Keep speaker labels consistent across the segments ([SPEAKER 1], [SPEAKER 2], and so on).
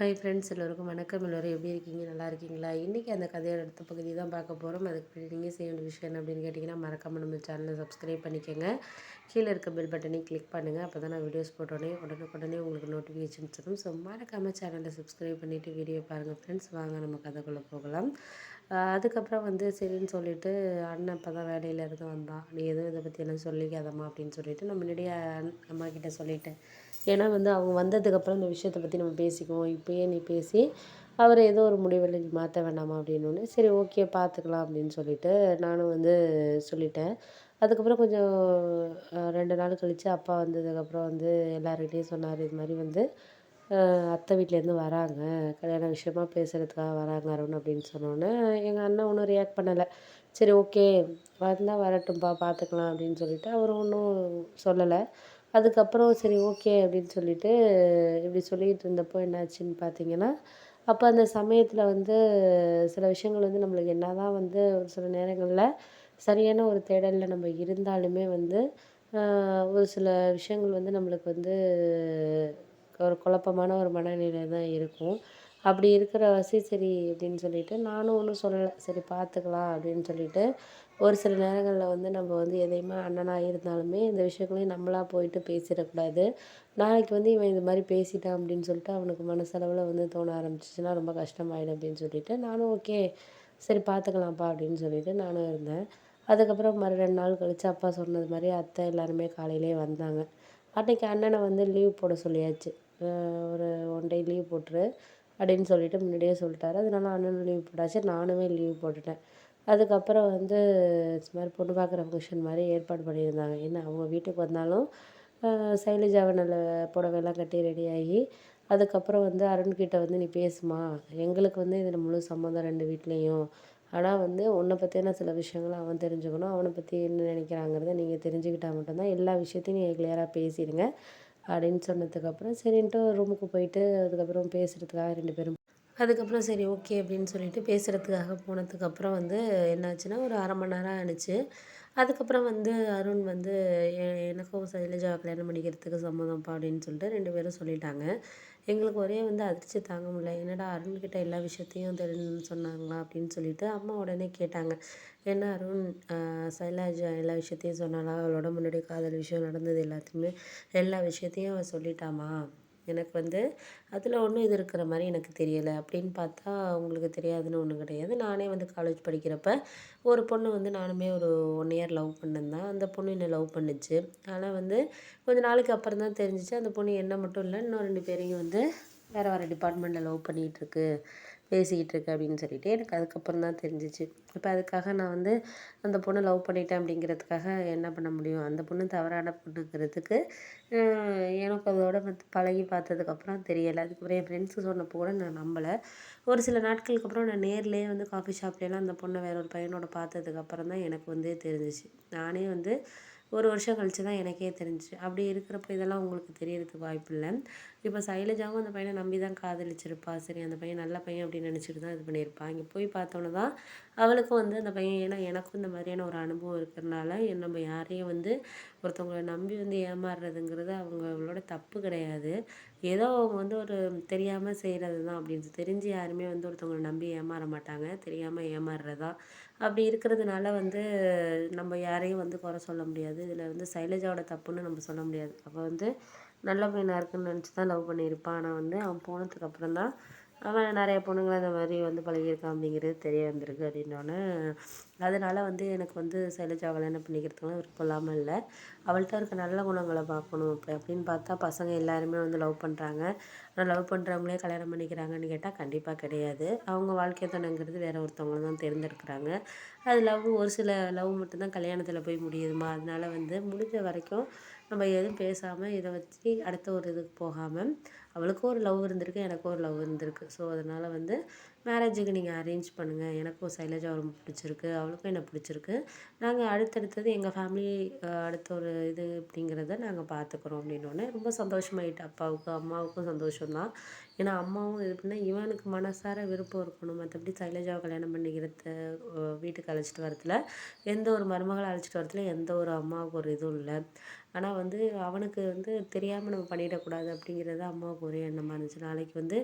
[SPEAKER 1] Hi friends, எல்லோருக்கும் வணக்கம். எல்லோரும் எப்படி இருக்கீங்க? நல்லா இருக்கீங்களா? இன்றைக்கி அந்த கதையோட அடுத்த பகுதி தான் பார்க்க போகிறோம். அதுக்கு நீங்கள் செய்ய வேண்டிய விஷயம் என்ன அப்படின்னு கேட்டிங்கன்னா, மறக்காமல் நம்ம சேனலை சப்ஸ்கிரைப் பண்ணிக்கோங்க. கீழே இருக்க பெல் பட்டனையும் கிளிக் பண்ணுங்கள். அப்போ தான் நான் வீடியோஸ் போட்டோடனே உடனுக்குடனே உங்களுக்கு நோட்டிஃபிகேஷன்ஸ் வரும். ஸோ மறக்காமல் சேனலை சப்ஸ்கிரைப் பண்ணிவிட்டு வீடியோ பாருங்கள் ஃப்ரெண்ட்ஸ். வாங்க நம்ம கதைக்குள்ளே போகலாம். அதுக்கப்புறம் சரின்னு சொல்லிவிட்டு அண்ணன் இப்போ தான் வேலையிலேருந்து வந்தான். நீ எதுவும் இதை பற்றி எல்லாம் சொல்லிக்காதம்மா அப்படின்னு சொல்லிவிட்டு நான் முன்னாடியே அம்மா கிட்டே சொல்லிட்டேன். ஏன்னா அவங்க வந்ததுக்கப்புறம் இந்த விஷயத்தை பற்றி நம்ம பேசிக்குவோம். இப்போயே நீ பேசி அவரை ஏதோ ஒரு முடிவில் நீ மாற்ற வேண்டாமா அப்படின்னோடனே, சரி ஓகே பார்த்துக்கலாம் அப்படின்னு சொல்லிட்டு நானும் சொல்லிட்டேன். அதுக்கப்புறம் கொஞ்சம் 2 நாள் கழித்து அப்பா வந்ததுக்கப்புறம் எல்லார்கிட்டேயும் சொன்னார். இது மாதிரி அத்தை வீட்டிலேருந்து வராங்க, கல்யாண விஷயமா பேசுகிறதுக்காக வராங்க அருண் அப்படின்னு சொன்னோன்னே, எங்கள் அண்ணன் ஒன்றும் ரியாக்ட் பண்ணலை. சரி ஓகே வந்தால் வரட்டும்ப்பா பார்த்துக்கலாம் அப்படின்னு சொல்லிட்டு அவரும் ஒன்றும் சொல்லலை. அதுக்கப்புறம் சரி ஓகே அப்படின்னு சொல்லிட்டு இப்படி சொல்லிகிட்டு இருந்தப்போ என்னாச்சுன்னு பார்த்தீங்கன்னா, அப்போ அந்த சமயத்தில் சில விஷயங்கள் நம்மளுக்கு என்ன தான் ஒரு சில நேரங்களில் சரியான ஒரு தேடலில் நம்ம இருந்தாலுமே ஒரு சில விஷயங்கள் நம்மளுக்கு ஒரு குழப்பமான ஒரு மனநிலை தான் இருக்கும். அப்படி இருக்கிற சரி அப்படின்னு சொல்லிட்டு நானும் ஒன்றும் சொல்லலை. சரி பார்த்துக்கலாம் அப்படின்னு சொல்லிட்டு ஒரு சில நேரங்களில் நம்ம எதையுமே அண்ணனாக இருந்தாலுமே இந்த விஷயங்களையும் நம்மளாக போயிட்டு பேசிடக்கூடாது. நாளைக்கு இவன் இது மாதிரி பேசிட்டான் அப்படின்னு சொல்லிட்டு அவனுக்கு மனசளவில் தோண ஆரம்பிச்சிச்சுன்னா ரொம்ப கஷ்டமாயிடும் அப்படின்னு சொல்லிட்டு நானும் ஓகே சரி பார்த்துக்கலாம்ப்பா அப்படின்னு சொல்லிட்டு நானும் இருந்தேன். அதுக்கப்புறம் 2 நாள் கழித்து அப்பா சொன்னது மாதிரி அத்தை எல்லாருமே காலையிலே வந்தாங்க. அன்றைக்கி அண்ணனை லீவ் போட சொல்லியாச்சு. ஒரு 1 டே லீவ் போட்டுரு அப்படின்னு சொல்லிட்டு முன்னாடியே சொல்லிட்டாரு. அதனால அண்ணனும் லீவ் போட்டாச்சு, நானுமே லீவ் போட்டுட்டேன். அதுக்கப்புறம் இது மாதிரி பொண்ணு பார்க்குற ஃபங்க்ஷன் மாதிரி ஏற்பாடு பண்ணியிருந்தாங்க. என்ன அவங்க வீட்டுக்கு வந்தாலும் சைலஜாவை நல்ல புடவைலாம் கட்டி ரெடியாகி அதுக்கப்புறம் அருண்கிட்ட நீ பேசுமா, எங்களுக்கு இதில் முழு சம்மந்தம் 2 வீட்லேயும். ஆனால் உன்னை பற்றின சில விஷயங்களை அவன் தெரிஞ்சுக்கணும். அவனை பற்றி என்ன நினைக்கிறாங்கிறத நீங்கள் தெரிஞ்சுக்கிட்டால் மட்டும்தான் எல்லா விஷயத்தையும் நீங்கள் கிளியராக பேசிடுங்க அப்படின்னு சொன்னதுக்கப்புறம் சரின்ட்டு ரூமுக்கு போயிட்டு அதுக்கப்புறம் பேசுகிறதுக்காக 2 பேரும் அதுக்கப்புறம் சரி ஓகே அப்படின்னு சொல்லிட்டு பேசுகிறதுக்காக போனதுக்கப்புறம் என்னாச்சுன்னா ஒரு 1/2 மணி நேரம் ஆணுச்சு. அதுக்கப்புறம் அருண் எனக்கும் சைலஜாவை கல்யாணம் பண்ணிக்கிறதுக்கு சம்மதம்ப்பா அப்படின்னு சொல்லிட்டு 2 பேரும் சொல்லிட்டாங்க. எங்களுக்கு ஒரே அதிர்ச்சி தாங்க முடியல. என்னடா அருண்கிட்ட எல்லா விஷயத்தையும் தெரிஞ்சுன்னு சொன்னாங்களா அப்படின்னு சொல்லிட்டு அம்மா உடனே கேட்டாங்க. என்ன அருண் சைலஜா எல்லா விஷயத்தையும் சொன்னாலா? அவளோட முன்னாடி காதல் விஷயம் நடந்தது எல்லாத்தையுமே எல்லா விஷயத்தையும் அவள் சொல்லிட்டாமா? எனக்கு அதில் ஒன்றும் இது இருக்கிற மாதிரி எனக்கு தெரியலை அப்படின்னு பார்த்தா, உங்களுக்கு தெரியாதுன்னு ஒன்றும் கிடையாது. நானே காலேஜ் படிக்கிறப்ப ஒரு பொண்ணு நானுமே ஒரு 1 இயர் லவ் பண்ணேன். அந்த பொண்ணு என்னை லவ் பண்ணுச்சு. ஆனால் கொஞ்சம் நாளைக்கு அப்புறம் தான் தெரிஞ்சிச்சு அந்த பொண்ணு என்ன மட்டும் இல்லை, இன்னும் 2 பேரையும் வேறு வேறு டிபார்ட்மெண்ட்டில் லவ் பண்ணிகிட்ருக்கு, பேசிக்கிட்டு இருக்கு அப்படின்னு சொல்லிட்டு எனக்கு அதுக்கப்புறம் தான் தெரிஞ்சிச்சு. இப்போ அதுக்காக நான் அந்த பொண்ணை லவ் பண்ணிட்டேன் அப்படிங்கிறதுக்காக என்ன பண்ண முடியும்? அந்த பொண்ணு தவறான பொண்ணுங்கிறதுக்கு எனக்கு அதோட பழகி பார்த்ததுக்கப்புறம் தெரியலை. அதுக்கப்புறம் என் ஃப்ரெண்ட்ஸு சொன்னப்போ கூட நான் நம்பலை. ஒரு சில நாட்களுக்கு அப்புறம் நான் நேர்லேயே காஃபி ஷாப்லேலாம் அந்த பொண்ணை வேற ஒரு பையனோட பார்த்ததுக்கப்புறம் தான் எனக்கு தெரிஞ்சிச்சு. நானே 1 வருஷம் கழிச்சு தான் எனக்கே தெரிஞ்சுச்சு. அப்படி இருக்கிறப்ப இதெல்லாம் உங்களுக்கு தெரியறதுக்கு வாய்ப்பில்லை. இப்போ சைலஜாவும் அந்த பையனை நம்பி தான் காதலிச்சிருப்பா. சரி அந்த பையன் நல்ல பையன் அப்படின்னு நினச்சிட்டு தான் இது பண்ணியிருப்பா. இங்கே போய் பார்த்தோன்னே தான் அவளுக்கும் அந்த பையன், ஏன்னா எனக்கும் இந்த மாதிரியான ஒரு அனுபவம் இருக்கிறனால நம்ம யாரையும் ஒருத்தவங்கள நம்பி ஏமாறுறதுங்கிறது அவங்களோட தப்பு கிடையாது. ஏதோ அவங்க ஒரு தெரியாமல் செய்கிறது தான். அப்படின்னு தெரிஞ்சு யாருமே ஒருத்தவங்கள நம்பி ஏமாற மாட்டாங்க. தெரியாமல் ஏமாறுறதா. அப்படி இருக்கிறதுனால நம்ம யாரையும் குறை சொல்ல முடியாது. இதில் சைலஜாவோட தப்புன்னு நம்ம சொல்ல முடியாது. அவள் நல்ல பையனாக இருக்குன்னு நினச்சி தான் லவ் பண்ணியிருப்பான். ஆனால் அவன் போனதுக்கப்புறம் தான் அவன் நிறைய பொண்ணுங்களை இந்த மாதிரி பழகியிருக்கான் அப்படிங்கிறது தெரிய வந்திருக்கு அப்படின்னோடனே, அதனால் எனக்கு சைலஜா கல்யாணம் பண்ணிக்கிறதுக்குலாம் விருப்பம் இல்லாமல் இல்லை. அவள்கிட்ட இருக்க நல்ல குணங்களை பார்க்கணும். இப்போ அப்படின்னு பார்த்தா பசங்க எல்லாருமே லவ் பண்ணுறாங்க. ஆனால் லவ் பண்ணுறவங்களே கல்யாணம் பண்ணிக்கிறாங்கன்னு கேட்டால் கண்டிப்பாக கிடையாது. அவங்க வாழ்க்கை துணைங்கிறது வேறு ஒருத்தவங்களை தான் தேர்ந்தெடுக்கிறாங்க. அது ஒரு சில லவ் மட்டும்தான் கல்யாணத்தில் போய் முடியுதுமா. அதனால் முடிஞ்ச வரைக்கும் நம்ம எதுவும் பேசாமல் இதை வச்சு அடுத்த ஒரு இதுக்கு போகாமல், அவளுக்கும் ஒரு லவ் இருந்திருக்கு, எனக்கும் ஒரு லவ் இருந்திருக்கு. ஸோ அதனால் மேரேஜுக்கு நீங்கள் அரேஞ்ச் பண்ணுங்கள். எனக்கும் சைலஜா ரொம்ப பிடிச்சிருக்கு, அவளுக்கும் என்ன பிடிச்சிருக்கு. நாங்கள் அடுத்தடுத்தது எங்கள் ஃபேமிலி அடுத்த ஒரு இது அப்படிங்கிறத நாங்கள் பார்த்துக்குறோம் அப்படின்னோடனே ரொம்ப சந்தோஷமாயிட்டு அப்பாவுக்கும் அம்மாவுக்கும் சந்தோஷம்தான். ஏன்னா அம்மாவும் இது பண்ணால் இவனுக்கு மனசார விருப்பம் இருக்கணும். மற்றபடி சைலஜாவை கல்யாணம் பண்ணிக்கிறத வீட்டுக்கு அழைச்சிட்டு வரதுல எந்த ஒரு மருமகளை அழைச்சிட்டு வரதுல எந்த ஒரு அம்மாவுக்கு ஒரு இதுவும் இல்லை. ஆனால் வந்து அவனுக்கு வந்து தெரியாமல் நம்ம பண்ணிடக்கூடாது அப்படிங்கிறது அம்மாவுக்கு ஒரே எண்ணமாக இருந்துச்சு. நாளைக்கு வந்து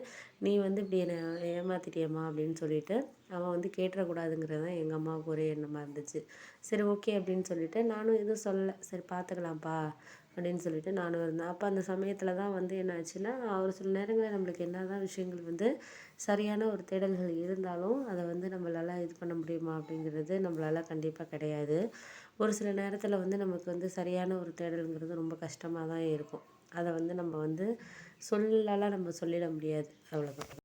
[SPEAKER 1] நீ வந்து இப்படி என்னை ஏமாத்திட்டியம்மா அப்படின்னு சொல்லிட்டு அவன் வந்து கேட்டுறக்கூடாதுங்கிறது தான் எங்கள் அம்மாவுக்கு ஒரே எண்ணமாக இருந்துச்சு. சரி ஓகே அப்படின்னு சொல்லிட்டு நானும் எதுவும் சொல்லலை. சரி பார்த்துக்கலாம்ப்பா அப்படின்னு சொல்லிட்டு நானும் இருந்தேன். அப்போ அந்த சமயத்தில் தான் வந்து என்ன ஆச்சுன்னா, ஒரு சில நேரங்களில் நம்மளுக்கு என்ன தான் விஷயங்கள் வந்து சரியான ஒரு தேடல்கள் இருந்தாலும் அதை வந்து நம்மளால் இது பண்ண முடியுமா அப்படிங்கிறது நம்மளால கண்டிப்பாக கிடையாது. ஒரு சில நேரத்தில் வந்து நமக்கு வந்து சரியான ஒரு தேடலுங்கிறது ரொம்ப கஷ்டமாக தான் இருக்கும். அதை வந்து நம்ம வந்து சொல்லலாம், நம்ம சொல்லிட முடியாது. அவ்வளோதான்.